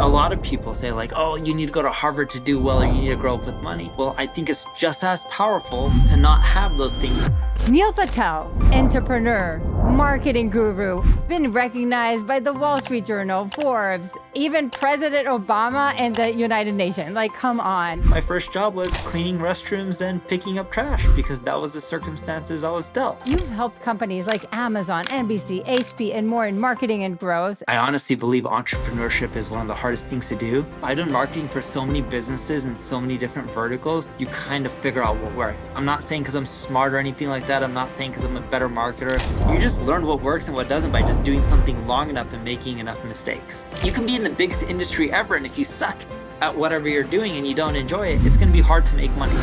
A lot of people say like, oh, you need to go to Harvard to do well, or you need to grow up with money. Well, I think it's just as powerful to not have those things. Neil Patel, entrepreneur, marketing guru, been recognized by the Wall Street Journal, Forbes, even President Obama and the United Nations. Like, come on. My first job was cleaning restrooms and picking up trash because that was the circumstances I was dealt. You've helped companies like Amazon, NBC, HP, and more in marketing and growth. I honestly believe entrepreneurship is one of the hardest things to do. I've done marketing for so many businesses and so many different verticals, you kind of figure out what works. I'm not saying because I'm smart or anything like that. I'm not saying because I'm a better marketer. You just learn what works and what doesn't by just doing something long enough and making enough mistakes. You can be in the biggest industry ever, and if you suck at whatever you're doing and you don't enjoy it, it's going to be hard to make money.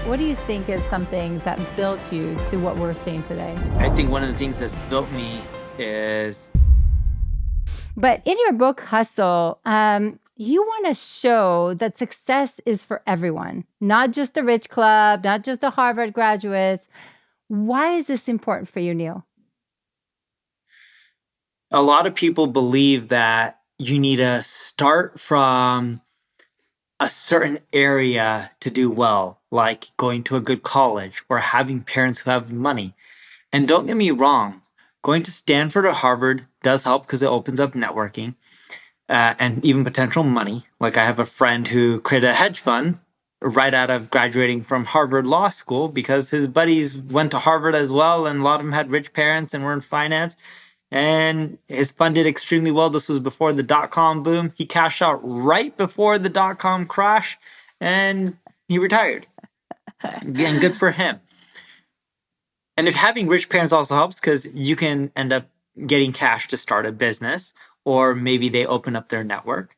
What do you think is something that built you to what we're seeing today? I think one of the things that's built me is... But in your book, Hustle, you want to show that success is for everyone, not just the rich club, not just the Harvard graduates. Why is this important for you, Neil? A lot of people believe that you need to start from a certain area to do well, like going to a good college or having parents who have money. And don't get me wrong, going to Stanford or Harvard does help because it opens up networking and even potential money. Like I have a friend who created a hedge fund right out of graduating from Harvard Law School because his buddies went to Harvard as well, and a lot of them had rich parents and were in finance. And his fund did extremely well. This was before the dot-com boom. He cashed out right before the dot-com crash, and he retired. Again, good for him. And if having rich parents also helps, because you can end up getting cash to start a business, or maybe they open up their network.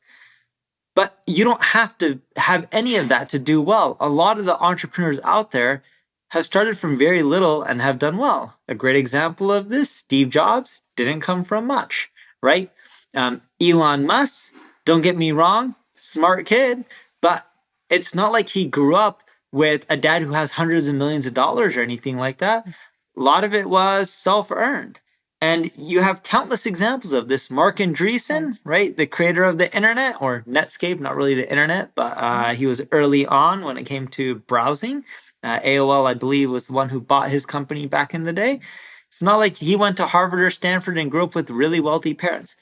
But you don't have to have any of that to do well. A lot of the entrepreneurs out there have started from very little and have done well. A great example of this, Steve Jobs, didn't come from much, right? Elon Musk, don't get me wrong, smart kid, but it's not like he grew up with a dad who has hundreds of millions of dollars or anything like that. A lot of it was self-earned. And you have countless examples of this. Mark Andreessen, right? The creator of the internet, or Netscape, not really the internet, but he was early on when it came to browsing. AOL, I believe, was the one who bought his company back in the day. It's not like he went to Harvard or Stanford and grew up with really wealthy parents.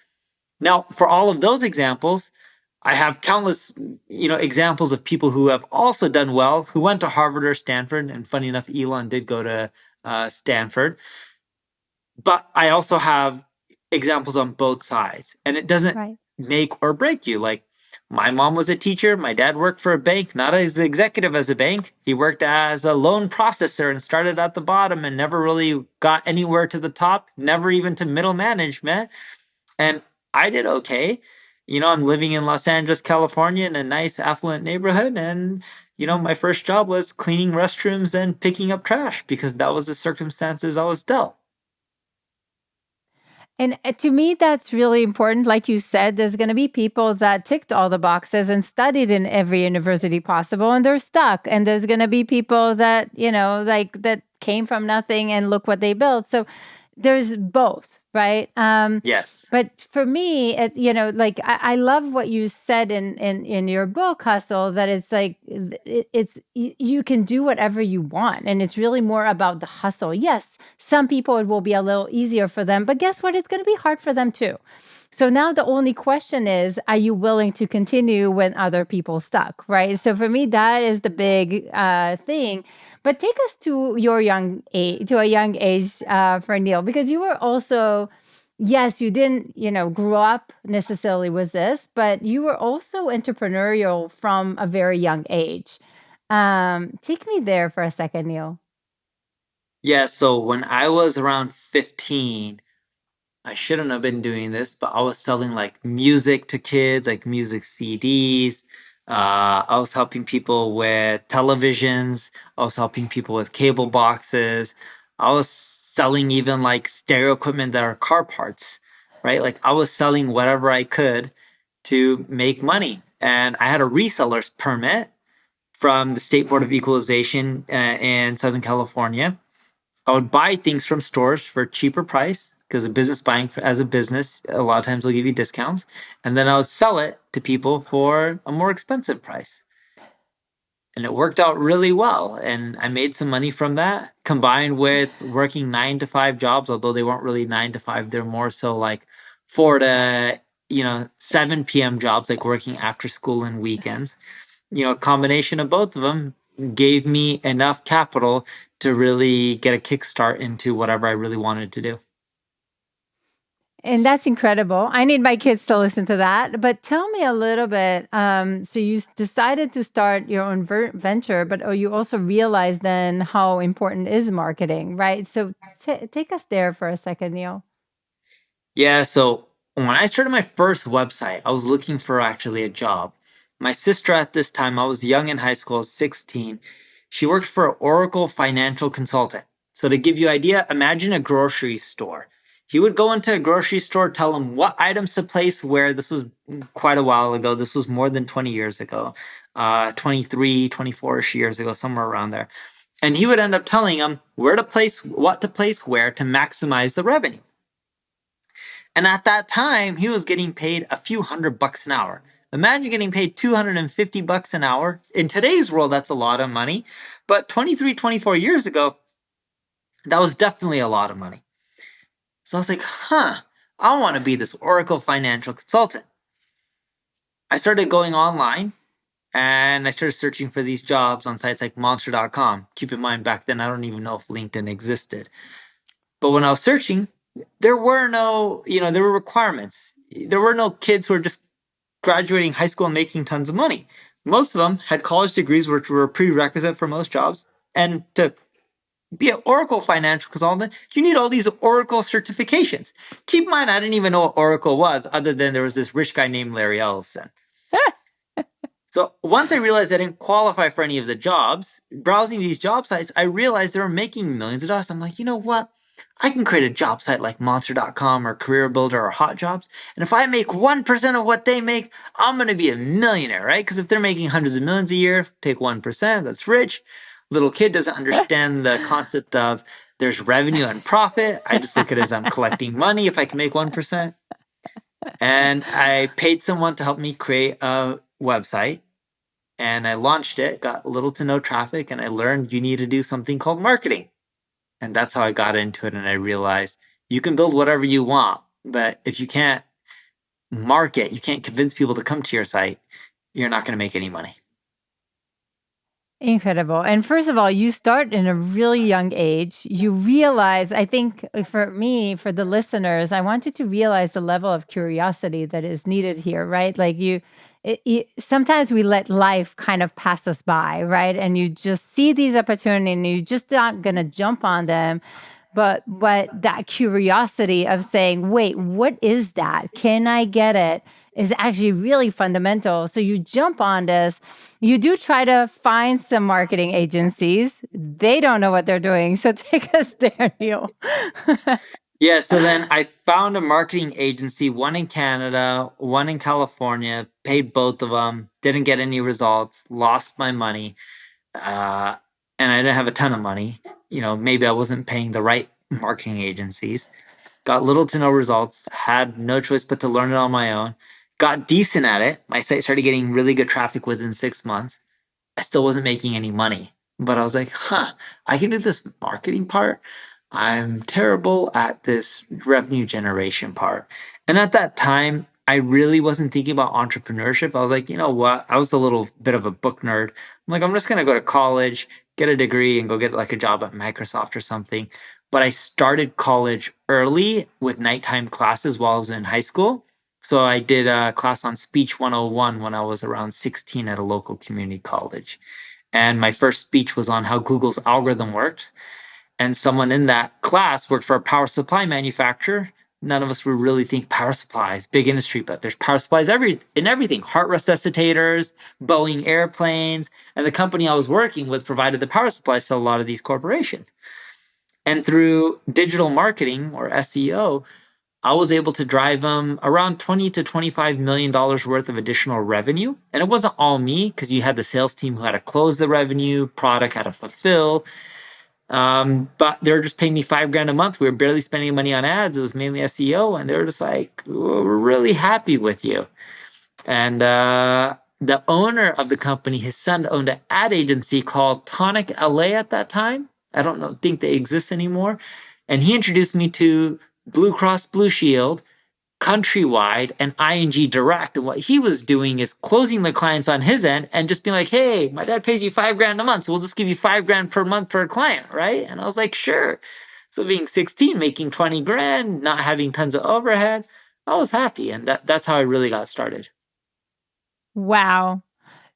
Now, for all of those examples, I have countless, examples of people who have also done well, who went to Harvard or Stanford. And funny enough, Elon did go to Stanford. But I also have examples on both sides. And it doesn't make or break you. Like, my mom was a teacher. My dad worked for a bank, not as an executive as a bank. He worked as a loan processor and started at the bottom and never really got anywhere to the top, never even to middle management. And I did okay. I'm living in Los Angeles, California, in a nice, affluent neighborhood. And, my first job was cleaning restrooms and picking up trash because that was the circumstances I was dealt. And to me, that's really important. Like you said, there's going to be people that ticked all the boxes and studied in every university possible, and they're stuck. And there's going to be people that, that came from nothing and look what they built. So there's both, right? Yes. But for me, I love what you said in your book, Hustle, that it's like, you can do whatever you want. And it's really more about the hustle. Yes, some people, it will be a little easier for them, but guess what? It's going to be hard for them too. So now the only question is, are you willing to continue when other people stuck, right? So for me, that is the big thing. But take us to a young age for Neil, because you were also, yes, you didn't, grow up necessarily with this, but you were also entrepreneurial from a very young age. Take me there for a second, Neil. Yeah, so when I was around 15, I shouldn't have been doing this, but I was selling like music to kids, like music CDs. I was helping people with televisions. I was helping people with cable boxes. I was selling even like stereo equipment that are car parts, right? Like I was selling whatever I could to make money. And I had a reseller's permit from the State Board of Equalization in Southern California. I would buy things from stores for a cheaper price. because a business buying as a business, a lot of times they'll give you discounts. And then I would sell it to people for a more expensive price. And it worked out really well. And I made some money from that combined with working 9 to 5 jobs, although they weren't really 9 to 5. They're more so like 4 to 7 p.m. jobs, like working after school and weekends. A combination of both of them gave me enough capital to really get a kickstart into whatever I really wanted to do. And that's incredible. I need my kids to listen to that. But tell me a little bit. So you decided to start your own venture, but you also realized then how important is marketing, right? So take us there for a second, Neil. Yeah, so when I started my first website, I was looking for actually a job. My sister at this time, I was young in high school, I was 16. She worked for an Oracle financial consultant. So to give you an idea, imagine a grocery store. He would go into a grocery store, tell him what items to place where. This was quite a while ago. This was more than 20 years ago, 23, 24-ish years ago, somewhere around there. And he would end up telling him where to place, what to place where to maximize the revenue. And at that time, he was getting paid a few $100 an hour. Imagine getting paid $250 an hour. In today's world, that's a lot of money. But 23, 24 years ago, that was definitely a lot of money. So I was like, I want to be this Oracle financial consultant. I started going online and I started searching for these jobs on sites like monster.com. Keep in mind, back then, I don't even know if LinkedIn existed. But when I was searching, there were no, there were requirements. There were no kids who were just graduating high school and making tons of money. Most of them had college degrees, which were a prerequisite for most jobs. And to be an Oracle financial consultant, you need all these Oracle certifications. Keep in mind, I didn't even know what Oracle was, other than there was this rich guy named Larry Ellison. So once I realized I didn't qualify for any of the jobs, browsing these job sites, I realized they were making millions of dollars. I'm like, you know what? I can create a job site like monster.com or Career Builder or Hot Jobs. And if I make 1% of what they make, I'm going to be a millionaire, right? Because if they're making hundreds of millions a year, take 1%, that's rich. Little kid doesn't understand the concept of there's revenue and profit. I just look at it as I'm collecting money if I can make 1%. And I paid someone to help me create a website. And I launched it, got little to no traffic, and I learned you need to do something called marketing. And that's how I got into it. And I realized you can build whatever you want, but if you can't market, you can't convince people to come to your site, you're not going to make any money. Incredible. And first of all, you start in a really young age. You realize, I think for me, for the listeners, I want you to realize the level of curiosity that is needed here, right? Like sometimes we let life kind of pass us by, right? And you just see these opportunities and you're just not going to jump on them. But that curiosity of saying, wait, what is that? Can I get it? Is actually really fundamental. So you jump on this. You do try to find some marketing agencies. They don't know what they're doing. So take us there, Neil. Yeah, so then I found a marketing agency, one in Canada, one in California, paid both of them, didn't get any results, lost my money, and I didn't have a ton of money. Maybe I wasn't paying the right marketing agencies. Got little to no results, had no choice but to learn it on my own. Got decent at it. My site started getting really good traffic within 6 months. I still wasn't making any money, but I was like, I can do this marketing part. I'm terrible at this revenue generation part. And at that time, I really wasn't thinking about entrepreneurship. I was like, you know what? I was a little bit of a book nerd. I'm like, I'm just going to go to college, get a degree, and go get like a job at Microsoft or something. But I started college early with nighttime classes while I was in high school. So I did a class on Speech 101 when I was around 16 at a local community college. And my first speech was on how Google's algorithm works. And someone in that class worked for a power supply manufacturer. None of us would really think power supplies, big industry, but there's power supplies in everything. Heart resuscitators, Boeing airplanes, and the company I was working with provided the power supplies to a lot of these corporations. And through digital marketing or SEO, I was able to drive them around $20 to $25 million worth of additional revenue. And it wasn't all me because you had the sales team who had to close the revenue, product had to fulfill. But they were just paying me 5 grand a month. We were barely spending money on ads. It was mainly SEO. And they were just like, we're really happy with you. And the owner of the company, his son owned an ad agency called Tonic LA at that time. I don't know, think they exist anymore. And he introduced me to Blue Cross Blue Shield, Countrywide, and ING Direct. And what he was doing is closing the clients on his end and just being like, hey, my dad pays you 5 grand a month, so we'll just give you 5 grand per month per client, right? And I was like, sure. So being 16, making 20 grand, not having tons of overhead, I was happy. And that's how I really got started. Wow.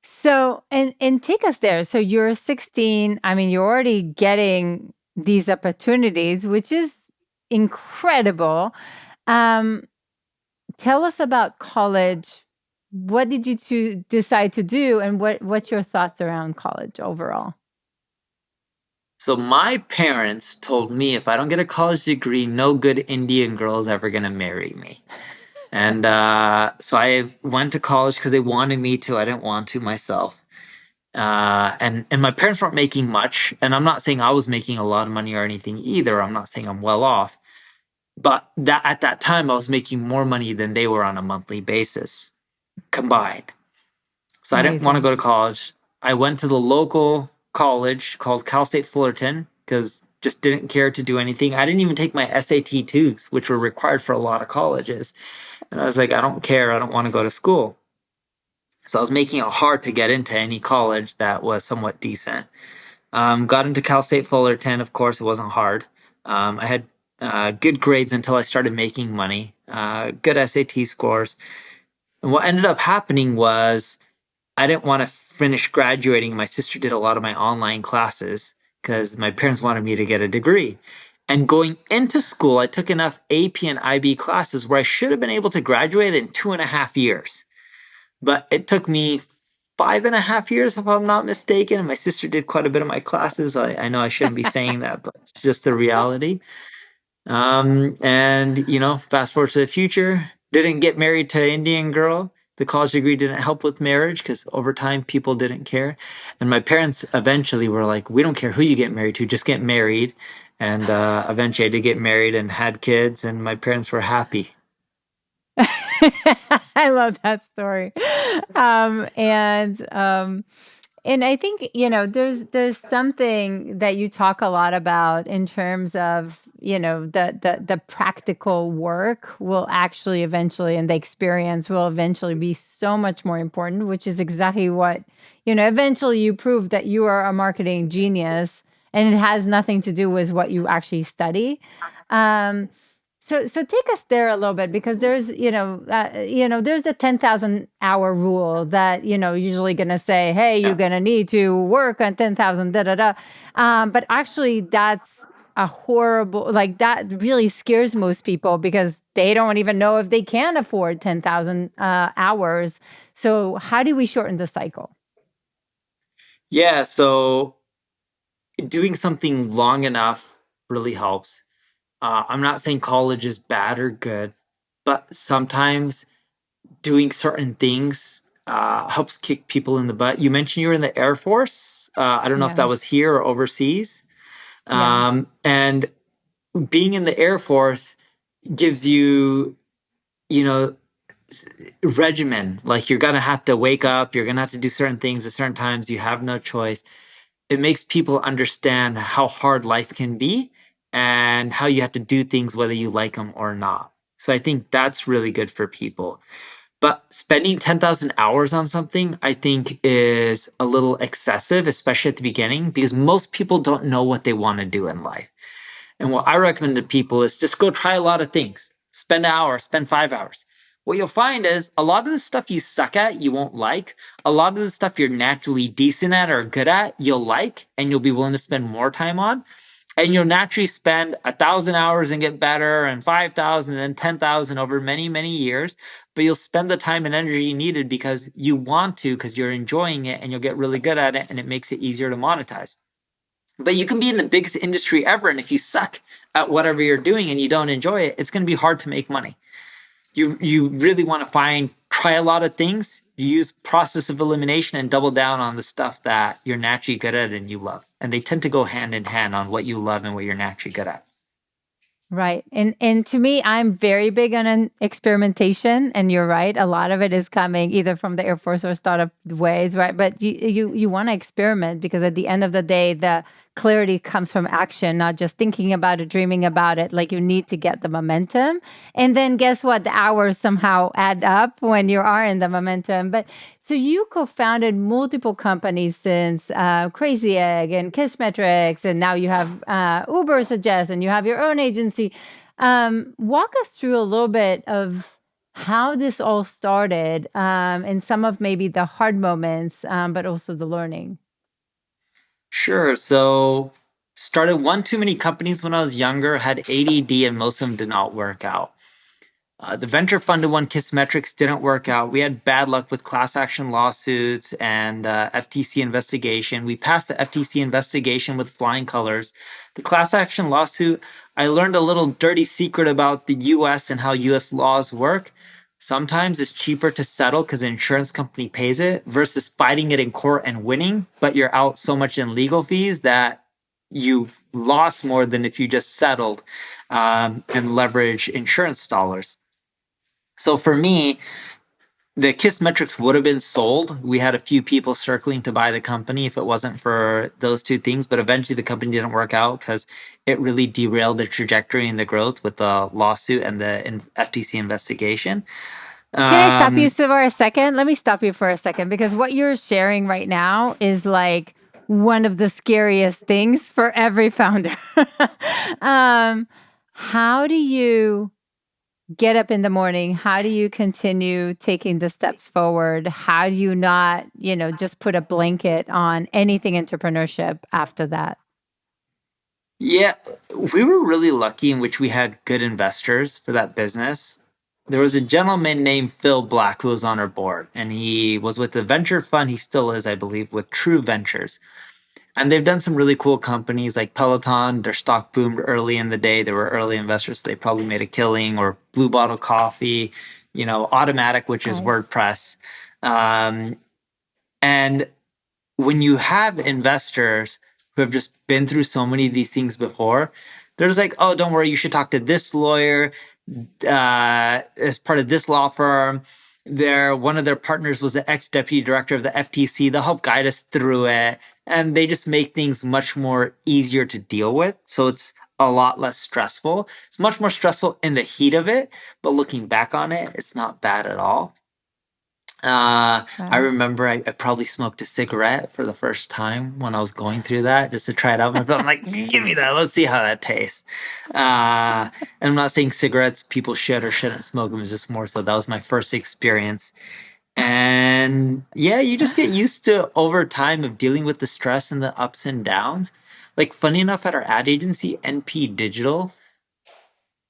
So, and take us there. So you're 16. I mean, you're already getting these opportunities, which is incredible. Um, Tell us about college. What did you decide to do, and what's your thoughts around college overall? So my parents told me if I don't get a college degree, no good Indian girl is ever gonna marry me. And so I went to college because they wanted me to. I didn't want to myself. And my parents weren't making much. And I'm not saying I was making a lot of money or anything either. I'm not saying I'm well off. But that at that time, I was making more money than they were on a monthly basis combined. So I didn't want to Amazing. go to college. I went to the local college called Cal State Fullerton because just didn't care to do anything. I didn't even take my SAT 2s, which were required for a lot of colleges. And I was like, I don't care. I don't want to go to school. So I was making it hard to get into any college that was somewhat decent. Got into Cal State Fullerton. Of course, it wasn't hard. I had good grades until I started making money, good SAT scores. And what ended up happening was I didn't want to finish graduating. My sister did a lot of my online classes because my parents wanted me to get a degree. And going into school, I took enough AP and IB classes where I should have been able to graduate in 2.5 years. But it took me 5.5 years, if I'm not mistaken. And my sister did quite a bit of my classes. I know I shouldn't be saying that, but it's just the reality. And fast forward to the future, didn't get married to an Indian girl. The college degree didn't help with marriage because over time people didn't care. And my parents eventually were like, we don't care who you get married to, just get married. And eventually I did get married and had kids, and my parents were happy. I love that story. Um, and um, and I think, there's something that you talk a lot about in terms of, the practical work will actually eventually, and the experience will eventually be so much more important, which is exactly what, eventually you prove that you are a marketing genius, and it has nothing to do with what you actually study. Um, so take us there a little bit, because there's there's a 10,000 hour rule that usually going to say, hey, you're Yeah. going to need to work on 10,000 da da da. But actually, that's a horrible, like, that really scares most people because they don't even know if they can afford 10,000 hours. So how do we shorten the cycle? Yeah. So doing something long enough really helps. I'm not saying college is bad or good, but sometimes doing certain things helps kick people in the butt. You mentioned you were in the Air Force. I don't know if Yeah. that was here or overseas. Yeah. And being in the Air Force gives you, you know, regimen. Like you're gonna have to wake up. You're gonna have to do certain things at certain times. You have no choice. It makes people understand how hard life can be and how you have to do things whether you like them or not. So I think that's really good for people. But spending 10,000 hours on something, I think, is a little excessive, especially at the beginning, because most people don't know what they want to do in life. And what I recommend to people is just go try a lot of things. Spend an hour, spend 5 hours. What you'll find is a lot of the stuff you suck at, you won't like. A lot of the stuff you're naturally decent at or good at, you'll like, and you'll be willing to spend more time on. And you'll naturally spend 1,000 hours and get better, and 5,000 and then 10,000 over many, many years. But you'll spend the time and energy needed because you want to, because you're enjoying it and you'll get really good at it, and it makes it easier to monetize. But you can be in the biggest industry ever, and if you suck at whatever you're doing and you don't enjoy it, it's going to be hard to make money. You really want to try a lot of things, use process of elimination, and double down on the stuff that you're naturally good at and you love. and they tend to go hand in hand on what you love and what you're naturally good at. Right. And to me, I'm very big on an experimentation. And you're right. A lot of it is coming either from the Air Force or startup ways, right? But you want to experiment because at the end of the day, the clarity comes from action, not just thinking about it, dreaming about it. Like you need to get the momentum. And then guess what? The hours somehow add up when you are in the momentum. But so you co-founded multiple companies since Crazy Egg and Kissmetrics, and now you have Uber Suggest, and you have your own agency. Walk us through a little bit of how this all started, and some of maybe the hard moments, but also the learning. Sure. So started one too many companies when I was younger, had ADD, and most of them did not work out. The venture funded one, Kissmetrics, didn't work out. We had bad luck with class action lawsuits and FTC investigation. We passed the FTC investigation with flying colors. The class action lawsuit, I learned a little dirty secret about the US and how US laws work. Sometimes it's cheaper to settle because the insurance company pays it versus fighting it in court and winning, but you're out so much in legal fees that you've lost more than if you just settled and leverage insurance dollars. So for me, the Kissmetrics would have been sold. We had a few people circling to buy the company if it wasn't for those two things, but eventually the company didn't work out because it really derailed the trajectory and the growth with the lawsuit and the FTC investigation. Can I stop you Um, for a second? Let me stop you for a second because what you're sharing right now is like one of the scariest things for every founder. um, how do you get up in the morning? How do you continue taking the steps forward? How do you not, just put a blanket on anything entrepreneurship after that? yeah, we were really lucky in which we had good investors for that business. There was a gentleman named Phil Black who was on our board, and he was with the venture fund. He still is, I believe, with True Ventures. And they've done some really cool companies like Peloton. Their stock boomed early in the day. They were early investors. So they probably made a killing, or Blue Bottle Coffee, Automatic, which is Nice. WordPress. Um, and when you have investors who have just been through so many of these things before, they're just like, oh, don't worry, you should talk to this lawyer as part of this law firm. One of their partners was the ex-deputy director of the FTC. They'll help guide us through it. And they just make things much more easier to deal with. So it's a lot less stressful. It's much more stressful in the heat of it, but looking back on it, it's not bad at all. I Right. remember I probably smoked a cigarette for the first time when I was going through that just to try it out. I'm like, give me that. Let's see how that tastes. And I'm not saying cigarettes people should or shouldn't smoke them. It's just more so that was my first experience. And yeah, you just get used to over time of dealing with the stress and the ups and downs. Like funny enough, at our ad agency, NP Digital,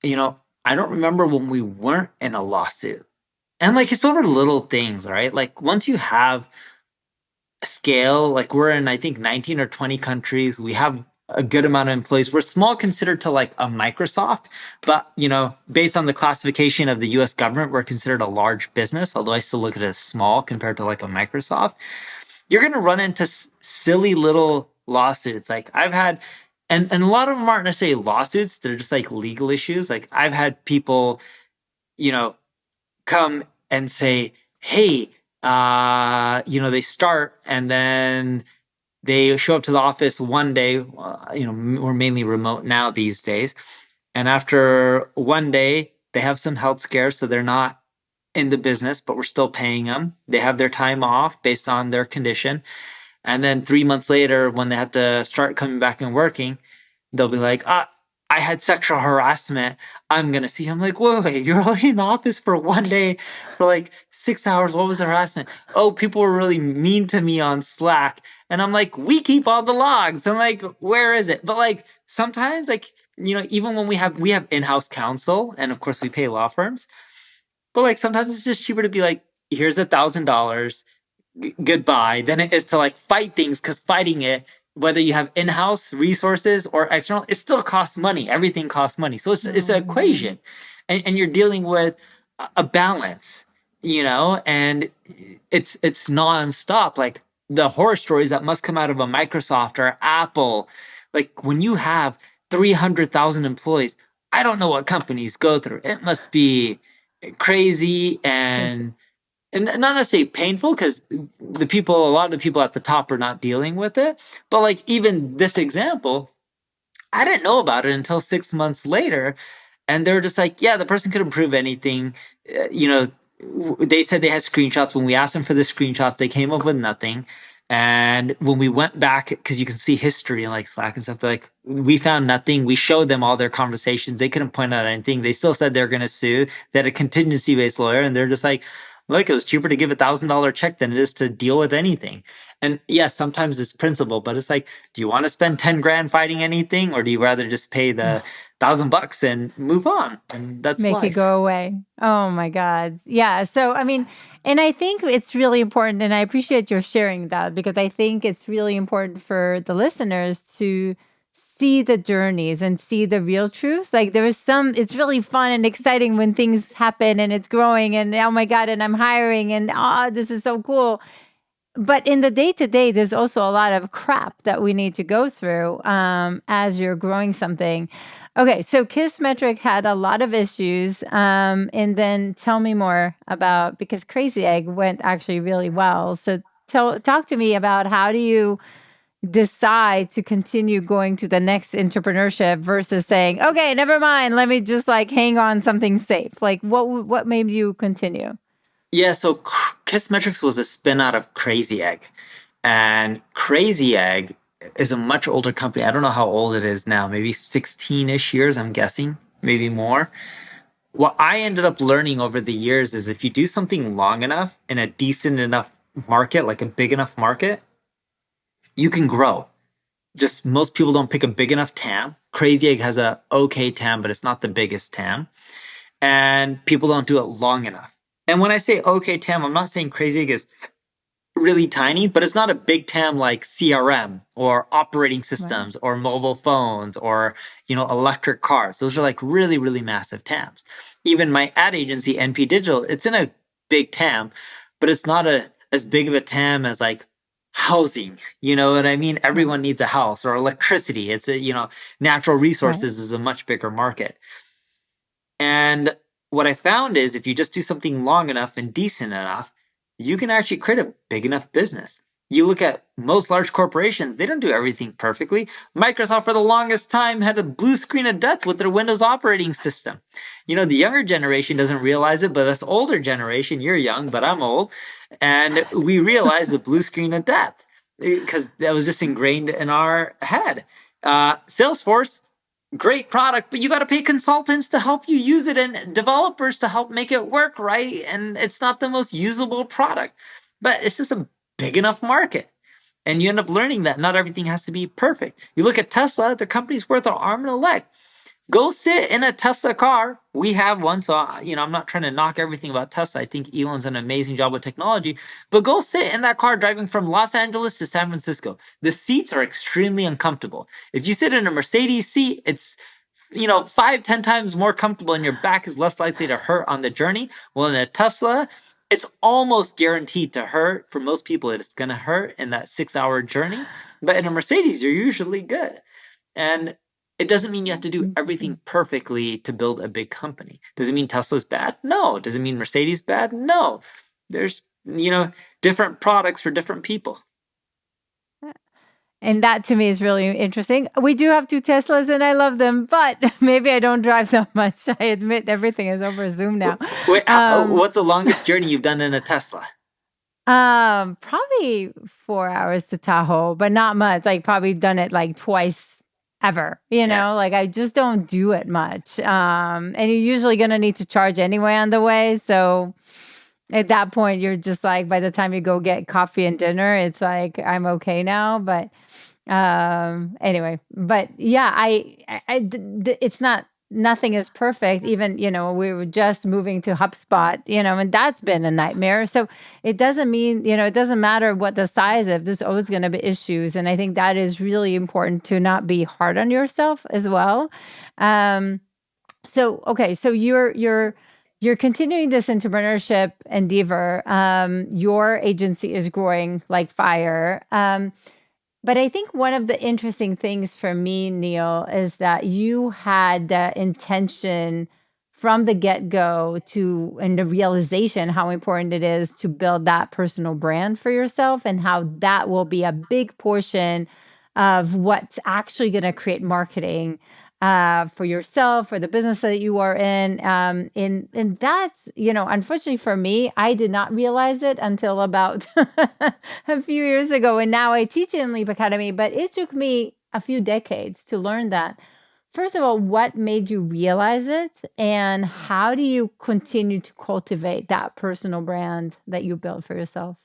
you know, I don't remember when we weren't in a lawsuit. And like it's over little things, right? Like once you have a scale, like we're in I think 19 or 20 countries, we have a good amount of employees. We're small considered to like a Microsoft, but based on the classification of the US government, we're considered a large business, although I still look at it as small compared to like a Microsoft. You're going to run into silly little lawsuits. Like I've had and a lot of them aren't necessarily lawsuits, they're just like legal issues. Like I've had people, you know, come and say, hey, they start and then they show up to the office one day. We're mainly remote now these days. And after one day, they have some health scares, so they're not in the business, but we're still paying them. They have their time off based on their condition. And then 3 months later, when they have to start coming back and working, they'll be like, I had sexual harassment. I'm going to see. I'm like, wait, you're only in the office for one day for like 6 hours. What was the harassment? Oh, people were really mean to me on Slack. And I'm like, we keep all the logs. I'm like, where is it? But like sometimes like, even when we have in-house counsel and of course we pay law firms, but like sometimes it's just cheaper to be like, here's $1,000 goodbye than it is to like fight things because fighting it, whether you have in-house resources or external, it still costs money. Everything costs money. So it's an Mhm. equation. And you're dealing with a balance, and it's nonstop. Like the horror stories that must come out of a Microsoft or Apple. Like when you have 300,000 employees, I don't know what companies go through. It must be crazy Crazy. and not necessarily painful because a lot of the people at the top are not dealing with it. But like even this example, I didn't know about it until 6 months later, and they were just like, yeah, the person couldn't prove anything. They said they had screenshots. When we asked them for the screenshots, they came up with nothing. And when we went back, because you can see history in like Slack and stuff, they're like, we found nothing. We showed them all their conversations. They couldn't point out anything. They still said they're going to sue. They had a contingency based lawyer, and they're just like, look, it was cheaper to give $1,000 check than it is to deal with anything. And yes, sometimes it's principle, but it's like, do you want to spend 10 grand fighting anything, or do you rather just pay the $1,000 and move on? And that's Make it life. go away. Oh my God. Yeah. So, I mean, and I think it's really important, and I appreciate your sharing that, because I think it's really important for the listeners to see the journeys and see the real truths. Like there is it's really fun and exciting when things happen and it's growing and oh my God, and I'm hiring and this is so cool. But in the day to day, there's also a lot of crap that we need to go through as you're growing something. Okay, so Kissmetric had a lot of issues. And then tell me more about, because Crazy Egg went actually really well. So talk to me about, how do you decide to continue going to the next entrepreneurship versus saying, okay, never mind, let me just like hang on something safe. Like what made you continue? Yeah, so Kissmetrics was a spin out of Crazy Egg. And Crazy Egg is a much older company. I don't know how old it is now, maybe 16-ish years, I'm guessing, maybe more. What I ended up learning over the years is if you do something long enough in a decent enough market, like a big enough market, you can grow. Just most people don't pick a big enough TAM. Crazy Egg has a okay TAM, but it's not the biggest TAM. And people don't do it long enough. And when I say okay TAM, I'm not saying Crazy Egg is really tiny, but it's not a big TAM like CRM or operating Right. systems or mobile phones or, electric cars. Those are like really, really massive TAMs. Even my ad agency, NP Digital, it's in a big TAM, but it's not as big of a TAM as like housing. You know what I mean? Right. Everyone needs a house or electricity. Natural Right. resources is a much bigger market. And what I found is if you just do something long enough and decent enough, you can actually create a big enough business. You look at most large corporations, they don't do everything perfectly. Microsoft, for the longest time, had a blue screen of death with their Windows operating system. The younger generation doesn't realize it, but us older generation, you're young, but I'm old, and we realize the blue screen of death because that was just ingrained in our head. Salesforce, great product, but you got to pay consultants to help you use it and developers to help make it work right. And it's not the most usable product, but it's just a big enough market. And you end up learning that not everything has to be perfect. You look at Tesla, their company's worth an arm and a leg. Go sit in a Tesla car. We have one, so I'm not trying to knock everything about Tesla. I think Elon's an amazing job with technology, but go sit in that car driving from Los Angeles to San Francisco. The seats are extremely uncomfortable. If you sit in a Mercedes seat, it's 5-10 times more comfortable, and your back is less likely to hurt on the journey. Well, in a Tesla, it's almost guaranteed to hurt. For most people, it's going to hurt in that 6-hour journey. But in a Mercedes, you're usually good. And it doesn't mean you have to do everything Interesting. perfectly to build a big company. Does it mean Tesla's bad? No. Does it mean Mercedes bad? No. There's, different products for different people. And that to me is really interesting. We do have two Teslas and I love them, but maybe I don't drive that much. I admit everything is over Zoom now. Wait, Um, what's the longest journey you've done in a Tesla? Probably 4 hours to Tahoe, but not much. Like probably done it like twice ever, Yeah. like I just don't do it much. And you're usually going to need to charge anyway on the way. So at that point, you're just like, by the time you go get coffee and dinner, it's like, I'm okay now. But anyway, but yeah, it's not, nothing is perfect. Even, we were just moving to HubSpot, and that's been a nightmare. So it doesn't mean, it doesn't matter what the size of, there's always going to be issues. And I think that is really important, to not be hard on yourself as well. So, okay. So you're continuing this entrepreneurship endeavor. Your agency is growing like fire. But I think one of the interesting things for me, Neil, is that you had the intention from the get-go to, and the realization how important it is to build that personal brand for yourself, and how that will be a big portion of what's actually going to create marketing for yourself, for the business that you are in. And that's, unfortunately for me, I did not realize it until about a few years ago. And now I teach in Leap Academy, but it took me a few decades to learn that. First of all, what made you realize it? And how do you continue to cultivate that personal brand that you built for yourself?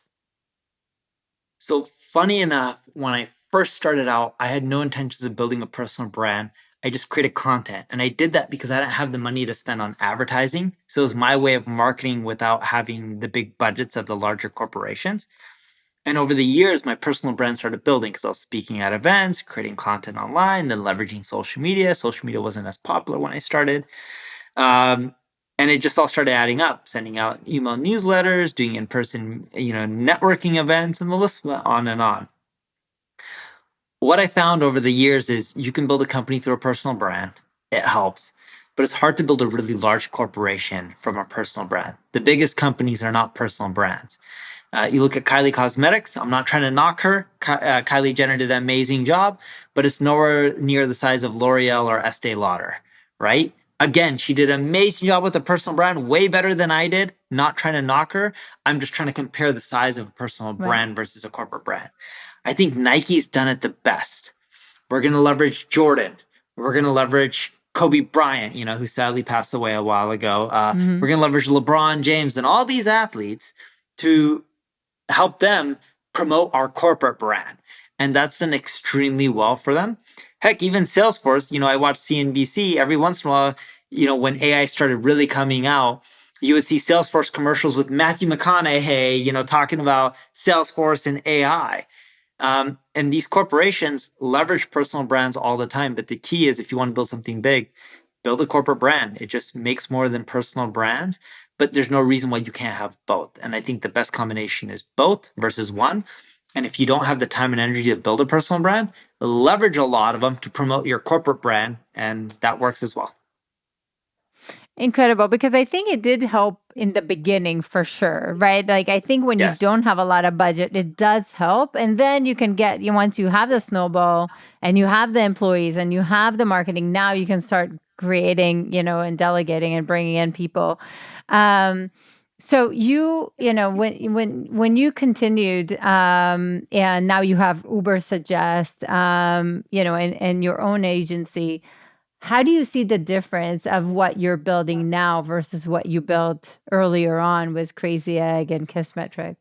So funny enough, when I first started out, I had no intentions of building a personal brand. I just created content. And I did that because I didn't have the money to spend on advertising. So it was my way of marketing without having the big budgets of the larger corporations. And over the years, my personal brand started building because I was speaking at events, creating content online, then leveraging social media. Social media wasn't as popular when I started. Um, and it just all started adding up, sending out email newsletters, doing in-person, networking events, and the list went on and on. What I found over the years is you can build a company through a personal brand. It helps, but it's hard to build a really large corporation from a personal brand. The biggest companies are not personal brands. You look at Kylie Cosmetics. I'm not trying to knock her. Kylie Jenner did an amazing job, but it's nowhere near the size of L'Oreal or Estee Lauder, right? Again, she did an amazing job with a personal brand, way better than I did. Not trying to knock her. I'm just trying to compare the size of a personal Right. brand versus a corporate brand. I think Nike's done it the best. We're going to leverage Jordan. We're going to leverage Kobe Bryant, who sadly passed away a while ago. Mm-hmm. We're going to leverage LeBron James and all these athletes to help them promote our corporate brand. And that's done extremely well for them. Heck, even Salesforce, I watch CNBC every once in a while, when AI started really coming out, you would see Salesforce commercials with Matthew McConaughey, talking about Salesforce and AI. And these corporations leverage personal brands all the time. But the key is if you want to build something big, build a corporate brand. It just makes more than personal brands, but there's no reason why you can't have both. And I think the best combination is both versus one. And if you don't have the time and energy to build a personal brand, leverage a lot of them to promote your corporate brand. And that works as well. Incredible, because I think it did help in the beginning for sure, right? Like I think when you Yes. don't have a lot of budget, it does help. And then you can get, once you have the snowball and you have the employees and you have the marketing, now you can start creating, and delegating and bringing in people. So when you continued, and now you have Uber Suggest, and your own agency, how do you see the difference of what you're building now versus what you built earlier on with Crazy Egg and Kissmetric?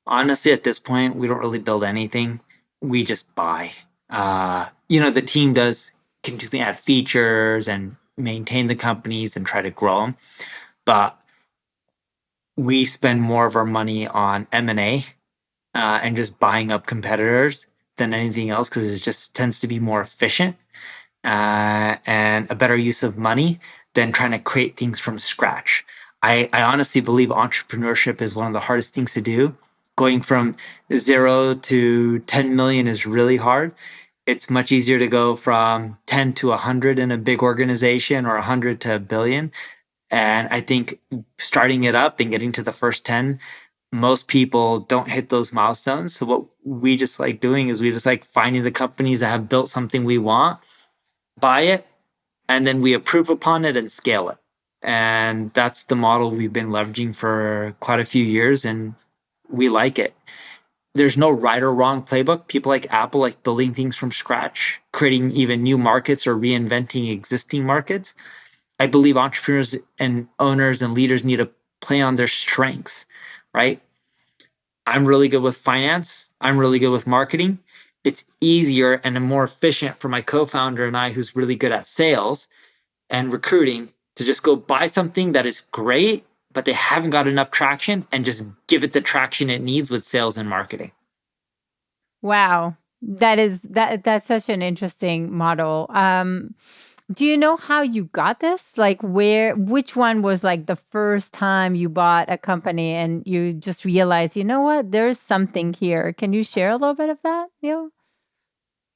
Honestly, at this point, we don't really build anything. We just buy. The team does continually add features and maintain the companies and try to grow them. But we spend more of our money on M&A and just buying up competitors than anything else because it just tends to be more efficient and a better use of money than trying to create things from scratch. I honestly believe entrepreneurship is one of the hardest things to do. Going from 0 to 10 million is really hard. It's much easier to go from 10 to 100 in a big organization or 100 to a billion. And I think starting it up and getting to the first 10, most people don't hit those milestones. So what we just like doing is we just like finding the companies that have built something we want, buy it, and then we approve upon it and scale it. And that's the model we've been leveraging for quite a few years, and we like it. There's no right or wrong playbook. People like Apple like building things from scratch, creating even new markets or reinventing existing markets. I believe entrepreneurs and owners and leaders need to play on their strengths, right? I'm really good with finance. I'm really good with marketing. It's easier and more efficient for my co-founder and I, who's really good at sales and recruiting, to just go buy something that is great, but they haven't got enough traction and just give it the traction it needs with sales and marketing. Wow. That's such an interesting model. Do you know how you got this? Like which one was like the first time you bought a company and you just realized, you know what, there's something here. Can you share a little bit of that, Neil?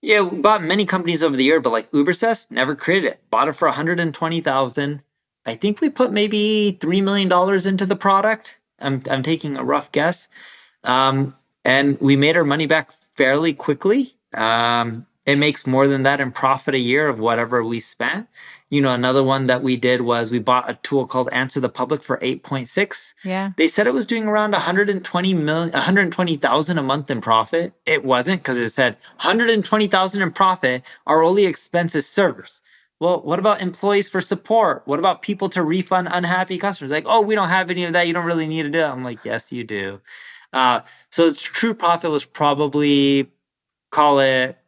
Yeah, we bought many companies over the year, but like Ubercess, never created it. Bought it for 120,000. I think we put maybe $3 million into the product. I'm taking a rough guess. And we made our money back fairly quickly. It makes more than that in profit a year of whatever we spent. Another one that we did was we bought a tool called Answer the Public for 8.6. Yeah. They said it was doing around 120,000 a month in profit. It wasn't, because it said 120,000 in profit. Our only expense is servers. Well, what about employees for support? What about people to refund unhappy customers? Like, oh, we don't have any of that. You don't really need to do it. I'm like, yes, you do. So its true profit was probably, call it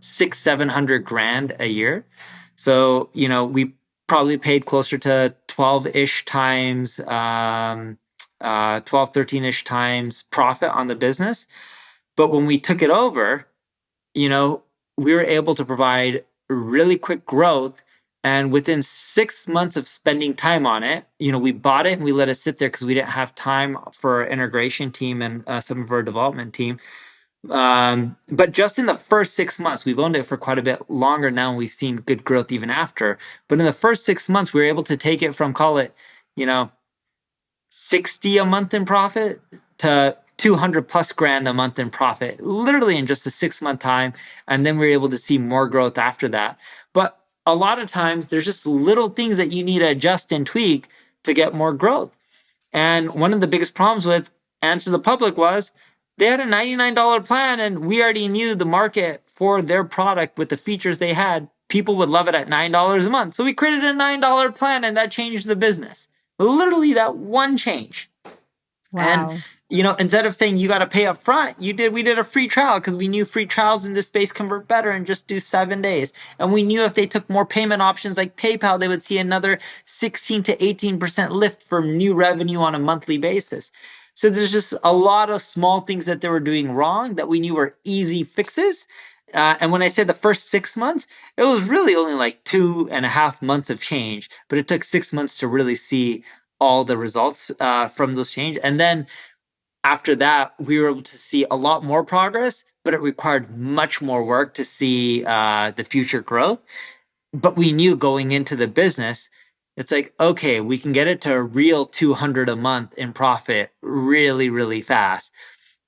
600-700 grand a year. So, we probably paid closer to 12-ish times, 12, 13-ish times profit on the business. But when we took it over, we were able to provide really quick growth. And within 6 months of spending time on it, we bought it and we let it sit there because we didn't have time for our integration team and some of our development team. But just in the first 6 months, we've owned it for quite a bit longer now, and we've seen good growth even after. But in the first 6 months, we were able to take it from, call it, 60 a month in profit to 200 plus grand a month in profit, literally in just a 6 month time. And then we were able to see more growth after that. But a lot of times there's just little things that you need to adjust and tweak to get more growth. And one of the biggest problems with Answer the Public was they had a $99 plan, and we already knew the market for their product with the features they had. People would love it at $9 a month. So we created a $9 plan, and that changed the business. Literally that one change. Wow. And instead of saying you got to pay up front, we did a free trial because we knew free trials in this space convert better and just do 7 days. And we knew if they took more payment options like PayPal, they would see another 16 to 18% lift for new revenue on a monthly basis. So there's just a lot of small things that they were doing wrong that we knew were easy fixes. And when I said the first 6 months, it was really only like 2.5 months of change, but it took 6 months to really see all the results from those changes. And then after that, we were able to see a lot more progress, but it required much more work to see the future growth. But we knew going into the business, it's like, okay, we can get it to a real 200 a month in profit really, really fast.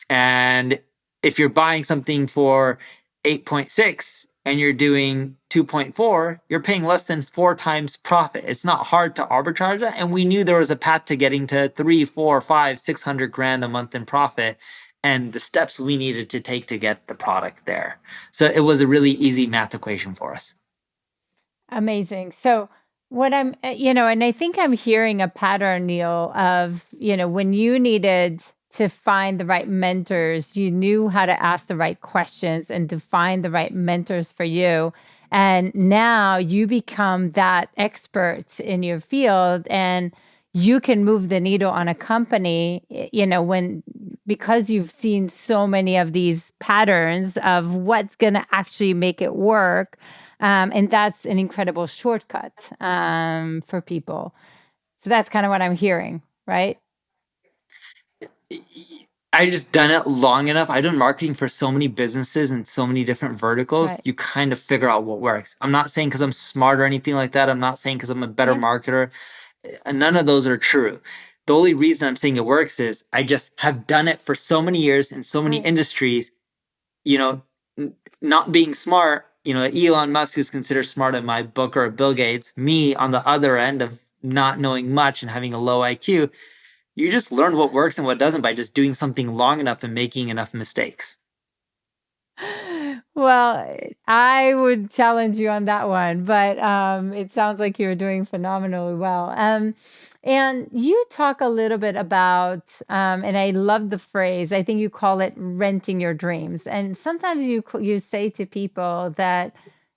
And if you're buying something for 8.6 and you're doing 2.4, you're paying less than 4 times profit. It's not hard to arbitrage that. And we knew there was a path to getting to 3, 4, 5, 600 grand a month in profit, and the steps we needed to take to get the product there. So it was a really easy math equation for us. Amazing. So what and I think I'm hearing a pattern, Neil, of, when you needed to find the right mentors, you knew how to ask the right questions and to find the right mentors for you. And now you become that expert in your field, and you can move the needle on a company, because you've seen so many of these patterns of what's going to actually make it work. And that's an incredible shortcut for people. So that's kind of what I'm hearing, right? I just done it long enough. I've done marketing for so many businesses and so many different verticals. Right. You kind of figure out what works. I'm not saying because I'm smart or anything like that. I'm not saying because I'm a better Yeah. marketer. None of those are true. The only reason I'm saying it works is I just have done it for so many years in so many Right. industries. Not being smart, Elon Musk is considered smart in my book, or Bill Gates. Me on the other end of not knowing much and having a low IQ, you just learn what works and what doesn't by just doing something long enough and making enough mistakes. Well, I would challenge you on that one, but it sounds like you're doing phenomenally well. And you talk a little bit about, and I love the phrase. I think you call it renting your dreams. And sometimes you say to people that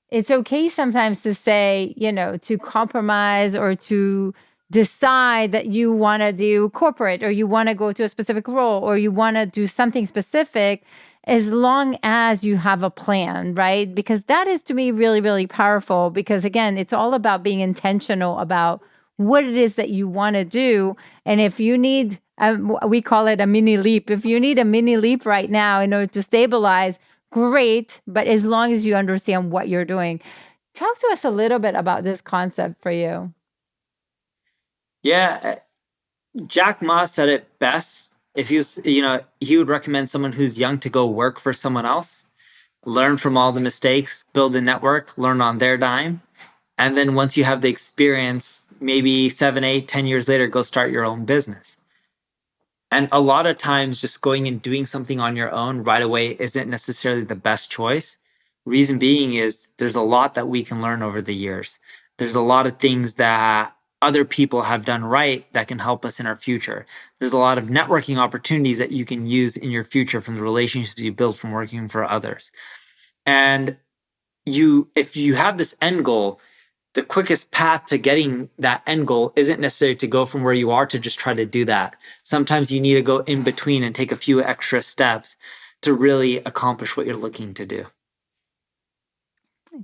it's okay sometimes to say, to compromise or to decide that you want to do corporate, or you want to go to a specific role, or you want to do something specific. as long as you have a plan, right? Because that is to me really, really powerful. Because again, it's all about being intentional about what it is that you want to do. And if you need, we call it a mini leap. If you need a mini leap right now in order to stabilize, great. But as long as you understand what you're doing, talk to us a little bit about this concept for you. Yeah, Jack Ma said it best. If he would recommend someone who's young to go work for someone else, learn from all the mistakes, build a network, learn on their dime. And then once you have the experience, maybe 7, 8, 10 years later, go start your own business. And a lot of times, just going and doing something on your own right away isn't necessarily the best choice. Reason being is there's a lot that we can learn over the years. There's a lot of things that other people have done right that can help us in our future. There's a lot of networking opportunities that you can use in your future from the relationships you build from working for others. And if you have this end goal, the quickest path to getting that end goal isn't necessarily to go from where you are to just try to do that. Sometimes you need to go in between and take a few extra steps to really accomplish what you're looking to do.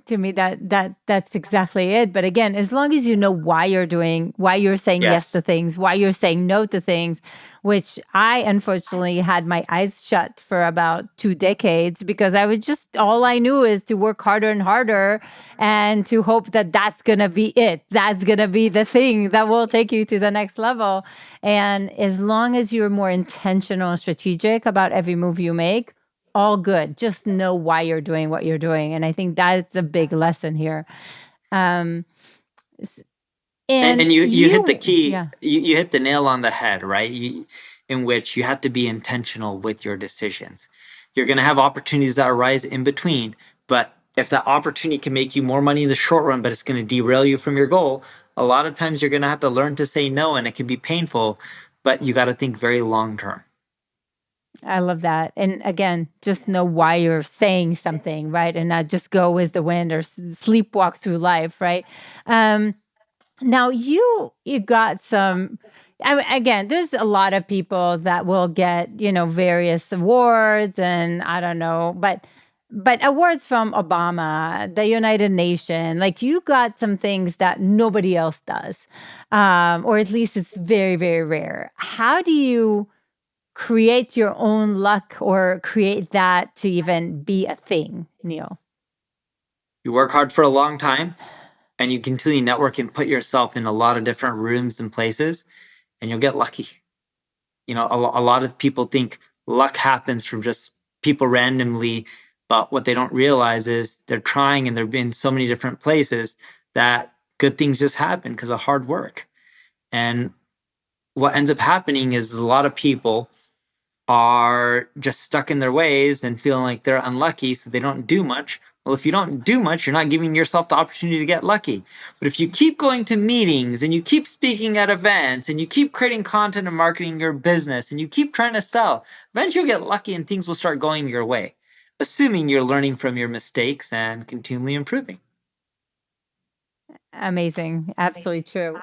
To me, that's exactly it. But again, as long as you know why you're saying yes Yes. to things, why you're saying no to things, which I unfortunately had my eyes shut for about 2 decades, because I was just, all I knew is to work harder and harder and to hope that that's gonna be it. That's gonna be the thing that will take you to the next level. And as long as you're more intentional and strategic about every move you make, all good. Just know why you're doing what you're doing. And I think that's a big lesson here. Um, and And you hit the key, yeah, you hit the nail on the head, right? In which you have to be intentional with your decisions. You're going to have opportunities that arise in between, but if that opportunity can make you more money in the short run, but it's going to derail you from your goal, a lot of times you're going to have to learn to say no, and it can be painful, but you got to think very long term. I love that. And again, just know why you're saying something, right? And not just go with the wind or sleepwalk through life, right? Um, Now you got some. Again, there's a lot of people that will get various awards, and I don't know, but awards from Obama, the United Nations, like you got some things that nobody else does, or at least it's very, very rare. How do you create your own luck or create that to even be a thing, Neil? You work hard for a long time, and you continue network and put yourself in a lot of different rooms and places, and you'll get lucky. A lot of people think luck happens from just people randomly, but what they don't realize is they're trying and they're in so many different places that good things just happen because of hard work. And what ends up happening is a lot of people are just stuck in their ways and feeling like they're unlucky, so they don't do much. Well, if you don't do much, you're not giving yourself the opportunity to get lucky. But if you keep going to meetings and you keep speaking at events and you keep creating content and marketing your business and you keep trying to sell, eventually you'll get lucky and things will start going your way, assuming you're learning from your mistakes and continually improving. Amazing. Absolutely true.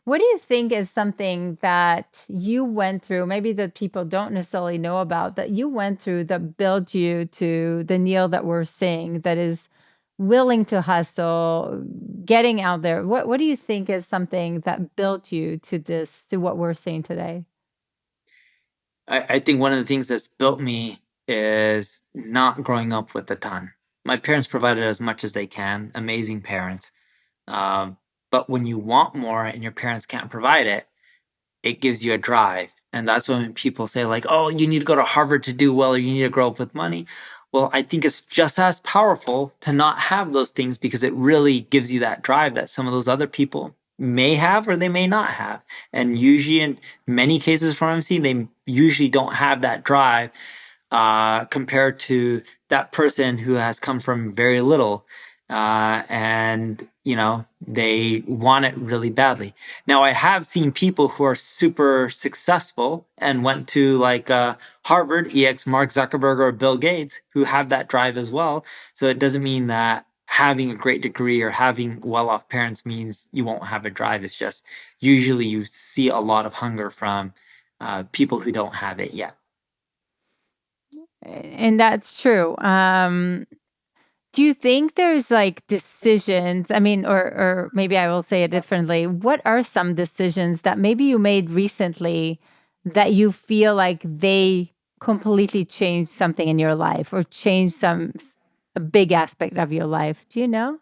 What do you think is something that you went through, maybe that people don't necessarily know about, that you went through that built you to the Neil that we're seeing, that is willing to hustle, getting out there? What do you think is something that built you to this, to what we're seeing today? I think one of the things that's built me is not growing up with a ton. My parents provided as much as they can, amazing parents. Um, but when you want more and your parents can't provide it, it gives you a drive. And that's when people say, like, oh, you need to go to Harvard to do well, or you need to grow up with money. Well, I think it's just as powerful to not have those things because it really gives you that drive that some of those other people may have or they may not have. And usually, in many cases from MC, they usually don't have that drive compared to that person who has come from very little and they want it really badly. Now I have seen people who are super successful and went to like Harvard, ex Mark Zuckerberg or Bill Gates, who have that drive as well. So it doesn't mean that having a great degree or having well-off parents means you won't have a drive. It's just usually you see a lot of hunger from people who don't have it yet. And that's true. Do you think there's like decisions? I mean, or maybe I will say it differently. What are some decisions that maybe you made recently that you feel like they completely changed something in your life or changed a big aspect of your life? Do you know?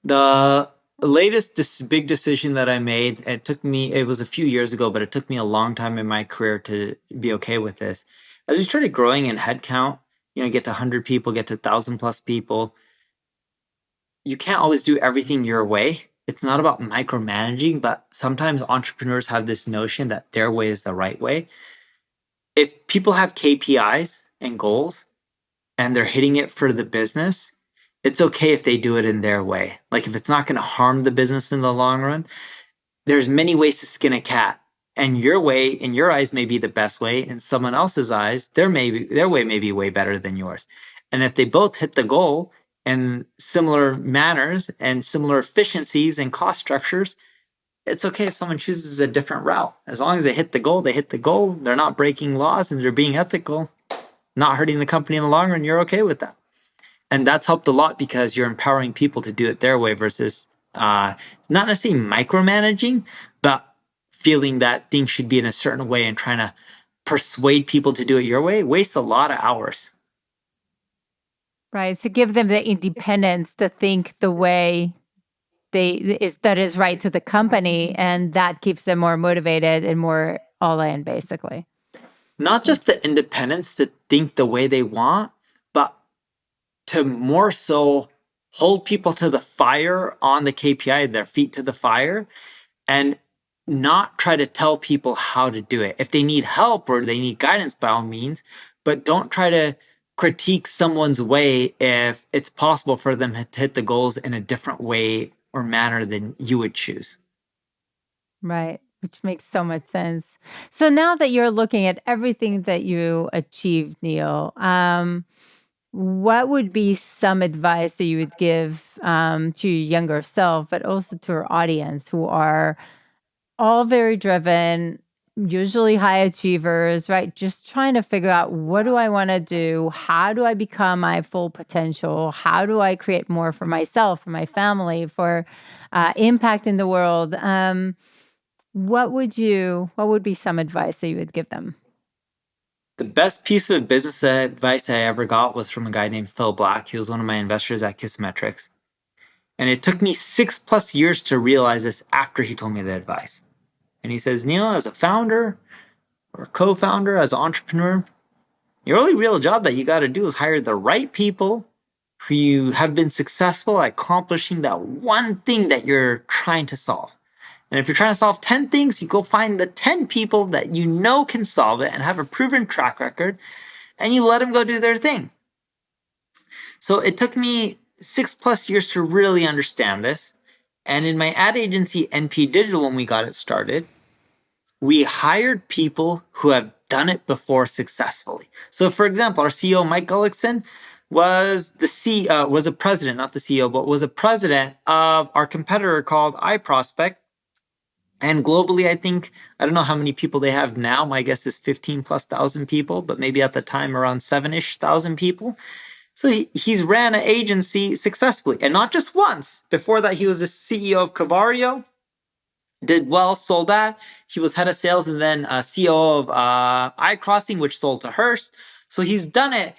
The latest big decision that I made, it was a few years ago, but it took me a long time in my career to be okay with this. As we started growing in headcount, get to 100 people, get to 1,000 plus people, you can't always do everything your way. It's not about micromanaging, but sometimes entrepreneurs have this notion that their way is the right way. If people have KPIs and goals and they're hitting it for the business, it's okay if they do it in their way. Like if it's not going to harm the business in the long run, there's many ways to skin a cat. And your way, in your eyes, may be the best way. In someone else's eyes, their way may be way better than yours. And if they both hit the goal in similar manners and similar efficiencies and cost structures, it's okay if someone chooses a different route. As long as they hit the goal, they hit the goal. They're not breaking laws and they're being ethical, not hurting the company in the long run. You're okay with that. And that's helped a lot because you're empowering people to do it their way versus not necessarily micromanaging, but feeling that things should be in a certain way and trying to persuade people to do it your way wastes a lot of hours. Right. So give them the independence to think the way that is right to the company, and that keeps them more motivated and more all in, basically. Not just the independence to think the way they want, but to more so hold people to the fire on the KPI, their feet to the fire, and not try to tell people how to do it. If they need help or they need guidance, by all means, but don't try to critique someone's way if it's possible for them to hit the goals in a different way or manner than you would choose. Right. Which makes so much sense. So now that you're looking at everything that you achieved, Neil, what would be some advice that you would give to your younger self, but also to our audience who are all very driven, usually high achievers, right? Just trying to figure out, what do I want to do? How do I become my full potential? How do I create more for myself, for my family, for impact in the world? What would be some advice that you would give them? The best piece of business advice I ever got was from a guy named Phil Black. He was one of my investors at Kissmetrics. And it took me 6+ years to realize this after he told me the advice. And he says, Neil, as a founder or co-founder, as an entrepreneur, your only real job that you got to do is hire the right people who have been successful at accomplishing that one thing that you're trying to solve. And if you're trying to solve 10 things, you go find the 10 people that you know can solve it and have a proven track record, and you let them go do their thing. So it took me 6+ years to really understand this. And in my ad agency, NP Digital, when we got it started, we hired people who have done it before successfully. So, for example, our CEO Mike Gullickson was was a president, not the CEO, but was a president of our competitor called iProspect. And globally, I don't know how many people they have now. My guess is 15+ thousand people, but maybe at the time around 7-ish thousand people. So he's ran an agency successfully, and not just once. Before that, he was the CEO of Cavario, did well, sold that. He was head of sales and then CEO of iCrossing, which sold to Hearst. So he's done it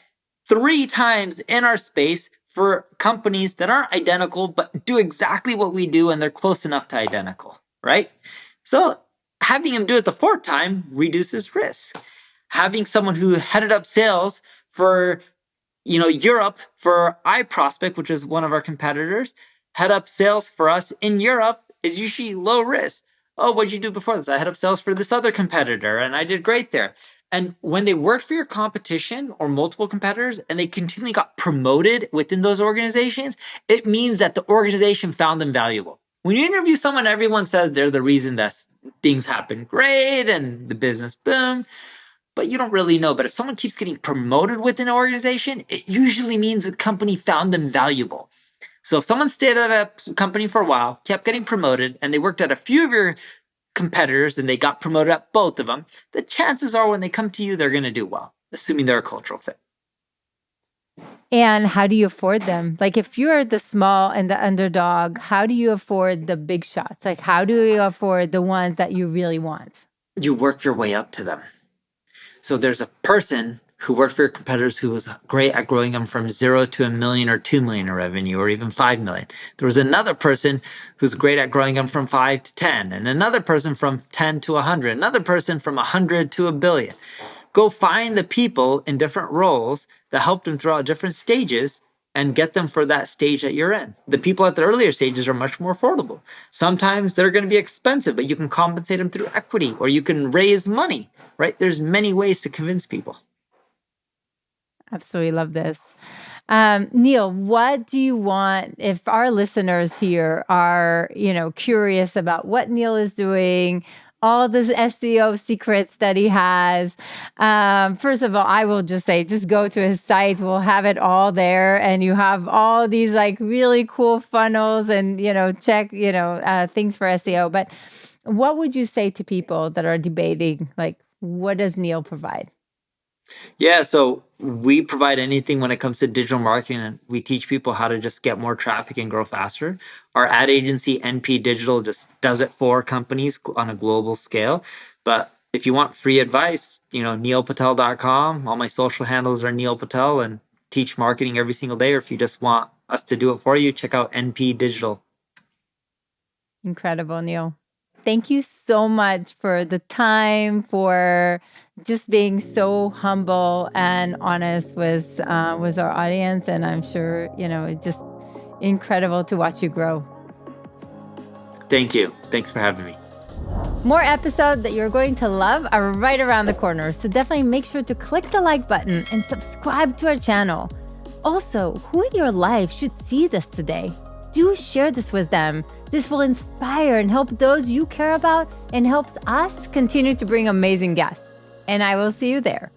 3 times in our space for companies that aren't identical, but do exactly what we do, and they're close enough to identical, right? So having him do it the 4th time reduces risk. Having someone who headed up sales for Europe for iProspect, which is one of our competitors, head up sales for us in Europe is usually low risk. Oh, what'd you do before this? I head up sales for this other competitor and I did great there. And when they worked for your competition or multiple competitors and they continually got promoted within those organizations, it means that the organization found them valuable. When you interview someone, everyone says they're the reason that things happen great and the business boomed, but you don't really know. But if someone keeps getting promoted within an organization, it usually means the company found them valuable. So if someone stayed at a company for a while, kept getting promoted, and they worked at a few of your competitors and they got promoted at both of them, the chances are when they come to you, they're going to do well, assuming they're a cultural fit. And how do you afford them? Like if you're the small and the underdog, how do you afford the big shots? Like how do you afford the ones that you really want? You work your way up to them. So there's a person who worked for your competitors who was great at growing them from 0 to $1 million or 2 million in revenue or even 5 million. There was another person who's great at growing them from 5 to 10, and another person from 10 to 100, another person from 100 to a billion. Go find the people in different roles that helped them throughout different stages and get them for that stage that you're in. The people at the earlier stages are much more affordable. Sometimes they're going to be expensive, but you can compensate them through equity or you can raise money, right? There's many ways to convince people. Absolutely love this. Neil, what do you want if our listeners here are, curious about what Neil is doing, all this SEO secrets that he has? First of all, I will just say, just go to his site. We'll have it all there. And you have all these like really cool funnels and, check, things for SEO. But what would you say to people that are debating, like, what does Neil provide? Yeah, so we provide anything when it comes to digital marketing, and we teach people how to just get more traffic and grow faster. Our ad agency, NP Digital, just does it for companies on a global scale. But if you want free advice, neilpatel.com. All my social handles are Neil Patel and teach marketing every single day. Or if you just want us to do it for you, check out NP Digital. Incredible, Neil. Thank you so much for the time, for just being so humble and honest with our audience. And I'm sure, it's just incredible to watch you grow. Thank you. Thanks for having me. More episodes that you're going to love are right around the corner. So definitely make sure to click the like button and subscribe to our channel. Also, who in your life should see this today? Do share this with them. This will inspire and help those you care about and helps us continue to bring amazing guests. And I will see you there.